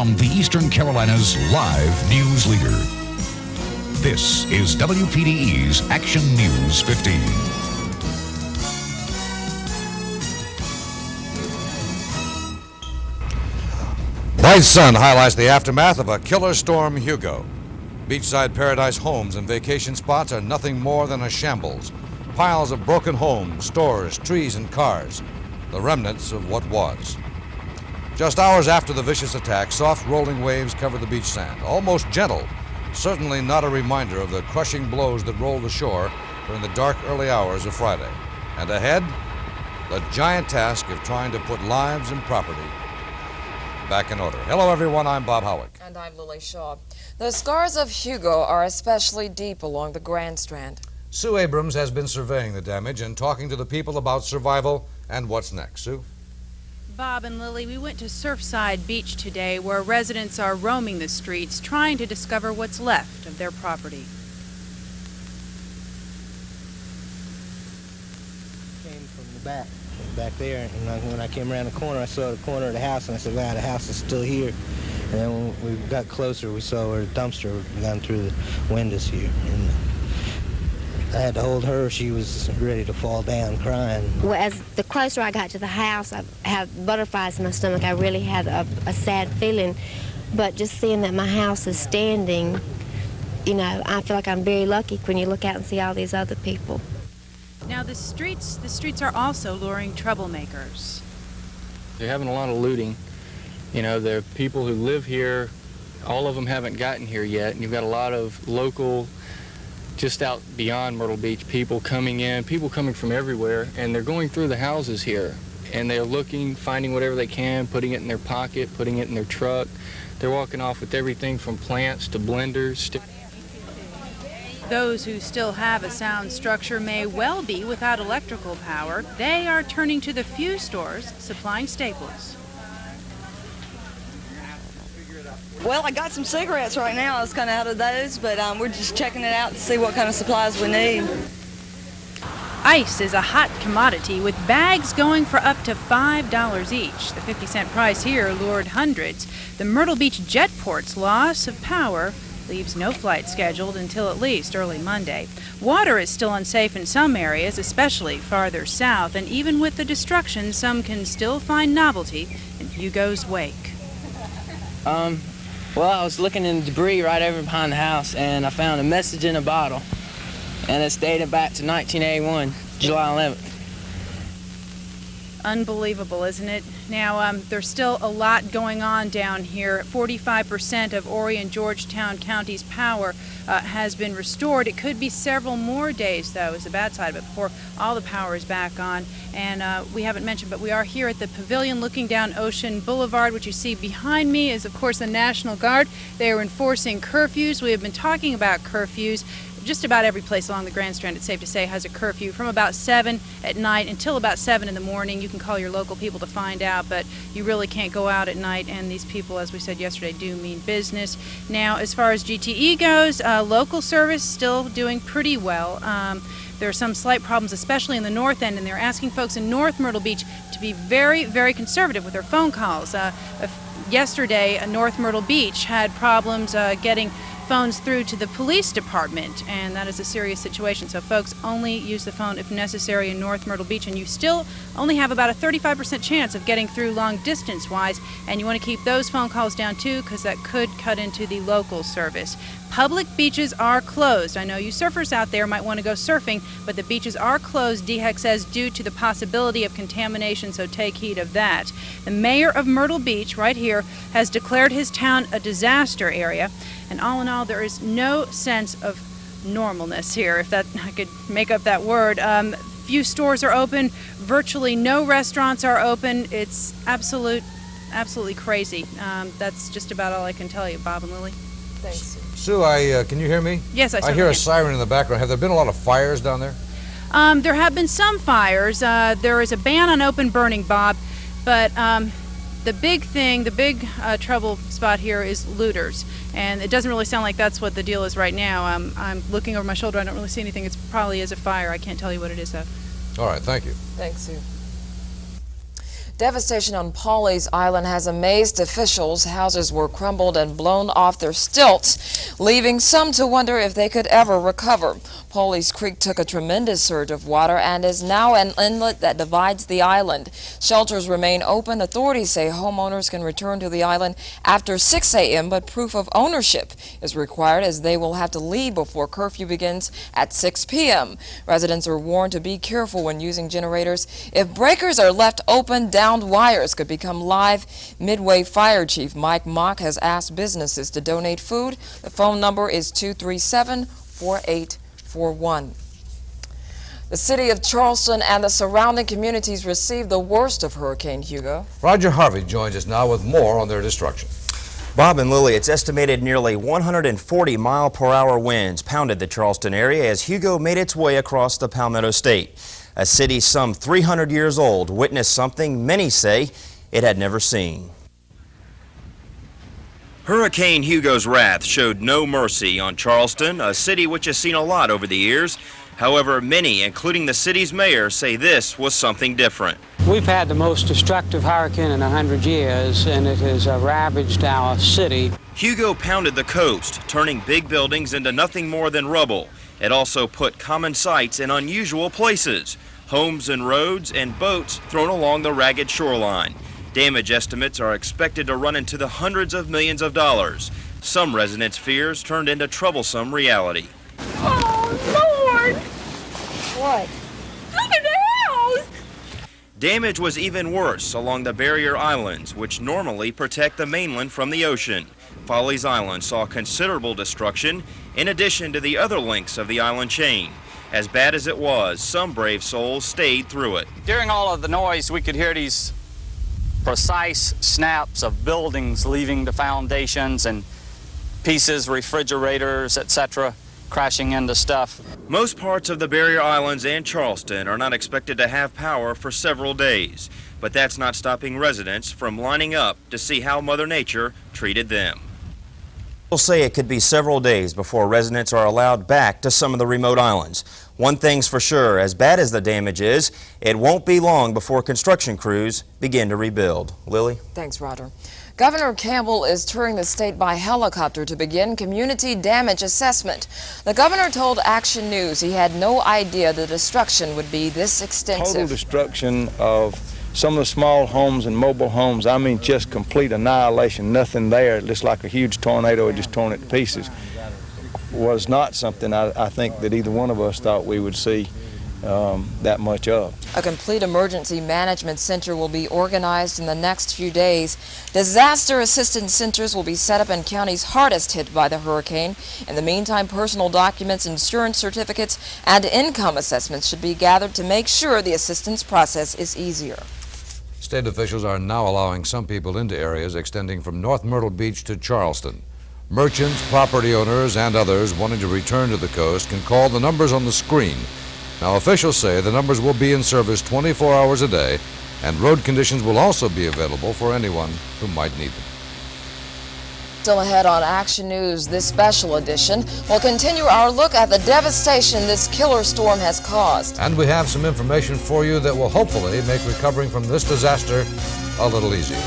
from the Eastern Carolinas live news leader. This is WPDE's Action News 15. Bright sun highlights the aftermath of a killer storm Hugo. Beachside paradise homes and vacation spots are nothing more than a shambles. Piles of broken homes, stores, trees, and cars. The remnants of what was. Just hours after the vicious attack, soft rolling waves covered the beach sand, almost gentle, certainly not a reminder of the crushing blows that rolled ashore during the dark early hours of Friday. And ahead, the giant task of trying to put lives and property back in order. Hello, everyone. I'm Bob Howick. And I'm Lily Shaw. The scars of Hugo are especially deep along the Grand Strand. Sue Abrams has been surveying the damage and talking to the people about survival and what's next. Sue? Bob and Lily, we went to Surfside Beach today, where residents are roaming the streets trying to discover what's left of their property. Came from the back there, and when I came around the corner, I saw the corner of the house, and I said, wow, the house is still here. And then when we got closer, we saw where the dumpster had gone through the windows here. And I had to hold her. She was ready to fall down crying. Well, as the closer I got to the house, I had butterflies in my stomach. I really had a sad feeling. But just seeing that my house is standing, you know, I feel like I'm very lucky when you look out and see all these other people. Now the streets are also luring troublemakers. They're having a lot of looting. You know, the people who live here, all of them haven't gotten here yet, and you've got a lot of local, just out beyond Myrtle Beach, people coming in, people coming from everywhere, and they're going through the houses here, and they're looking, finding whatever they can, putting it in their pocket, putting it in their truck. They're walking off with everything from plants to blenders. Those who still have a sound structure may well be without electrical power. They are turning to the few stores supplying staples. Well, I got some cigarettes right now. I was kind of out of those, but we're just checking it out to see what kind of supplies we need. Ice is a hot commodity, with bags going for up to $5 each. The 50-cent price here lured hundreds. The Myrtle Beach Jetport's loss of power leaves no flight scheduled until at least early Monday. Water is still unsafe in some areas, especially farther south, and even with the destruction, some can still find novelty in Hugo's wake. Well, I was looking in the debris right over behind the house, and I found a message in a bottle, and it's dated back to 1981, July 11th. Unbelievable, isn't it? Now, there's still a lot going on down here. 45% of Horry and Georgetown County's power has been restored. It could be several more days, though, is the bad side of it, before all the power is back on. And we haven't mentioned, but we are here at the pavilion looking down Ocean Boulevard. What you see behind me is, of course, the National Guard. They are enforcing curfews. We have been talking about curfews. Just about every place along the Grand Strand, it's safe to say, has a curfew from about 7 at night until about 7 in the morning. You can call your local people to find out, but you really can't go out at night, and these people, as we said yesterday, do mean business. Now, as far as GTE goes, local service still doing pretty well. There are some slight problems, especially in the north end, and they're asking folks in North Myrtle Beach to be very, very conservative with their phone calls. Yesterday, North Myrtle Beach had problems getting phones through to the police department, and that is a serious situation. So folks, only use the phone if necessary in North Myrtle Beach, and you still only have about a 35% chance of getting through long distance wise, and you want to keep those phone calls down too, because that could cut into the local service. Public beaches are closed. I know you surfers out there might want to go surfing, but the beaches are closed, DHEC says, due to the possibility of contamination, so take heed of that. The mayor of Myrtle Beach, right here, has declared his town a disaster area, and all in all, there is no sense of normalness here, if that I could make up that word. Few stores are open, virtually no restaurants are open. It's absolutely crazy. That's just about all I can tell you, Bob and Lily. Thanks. Sue, can you hear me? Yes, I hear a can. Siren in the background. Have there been a lot of fires down there? There have been some fires. There is a ban on open burning, Bob, but the big trouble spot here is looters, and it doesn't really sound like that's what the deal is right now. I'm looking over my shoulder. I don't really see anything. It probably is a fire. I can't tell you what it is, though. All right, thank you. Thanks, Sue. Devastation on Pawleys Island has amazed officials. Houses were crumbled and blown off their stilts, leaving some to wonder if they could ever recover. Pawleys Creek took a tremendous surge of water and is now an inlet that divides the island. Shelters remain open. Authorities say homeowners can return to the island after 6 a.m., but proof of ownership is required as they will have to leave before curfew begins at 6 p.m. Residents are warned to be careful when using generators. If breakers are left open, downed wires could become live. Midway Fire Chief Mike Mock has asked businesses to donate food. The phone number is 237-4841. The city of Charleston and the surrounding communities received the worst of Hurricane Hugo. Roger Harvey joins us now with more on their destruction. Bob and Lily, it's estimated nearly 140-mile-per-hour winds pounded the Charleston area as Hugo made its way across the Palmetto State. A city some 300 years old witnessed something many say it had never seen. Hurricane Hugo's wrath showed no mercy on Charleston, a city which has seen a lot over the years. However, many, including the city's mayor, say this was something different. We've had the most destructive hurricane in 100 years, and it has ravaged our city. Hugo pounded the coast, turning big buildings into nothing more than rubble. It also put common sights in unusual places, homes and roads and boats thrown along the ragged shoreline. Damage estimates are expected to run into the hundreds of millions of dollars. Some residents' fears turned into troublesome reality. Oh, Lord! What? Look at the house! Damage was even worse along the barrier islands, which normally protect the mainland from the ocean. Follies Island saw considerable destruction in addition to the other links of the island chain. As bad as it was, some brave souls stayed through it. During all of the noise, we could hear these precise snaps of buildings leaving the foundations and pieces, refrigerators, etc., crashing into stuff. Most parts of the barrier islands and Charleston are not expected to have power for several days, but that's not stopping residents from lining up to see how Mother Nature treated them. People say it could be several days before residents are allowed back to some of the remote islands. One thing's for sure, as bad as the damage is, it won't be long before construction crews begin to rebuild. Lily? Thanks, Roger. Governor Campbell is touring the state by helicopter to begin community damage assessment. The governor told Action News he had no idea the destruction would be this extensive. Total destruction of some of the small homes and mobile homes. I mean, just complete annihilation, nothing there. It looks like a huge tornado had just torn it to pieces. Was not something I think that either one of us thought we would see that much of. A complete emergency management center will be organized in the next few days. Disaster assistance centers will be set up in counties hardest hit by the hurricane. In the meantime, personal documents, insurance certificates, and income assessments should be gathered to make sure the assistance process is easier. State officials are now allowing some people into areas extending from North Myrtle Beach to Charleston. Merchants, property owners, and others wanting to return to the coast can call the numbers on the screen. Now, officials say the numbers will be in service 24 hours a day, and road conditions will also be available for anyone who might need them. Still ahead on Action News, this special edition, we'll continue our look at the devastation this killer storm has caused. And we have some information for you that will hopefully make recovering from this disaster a little easier.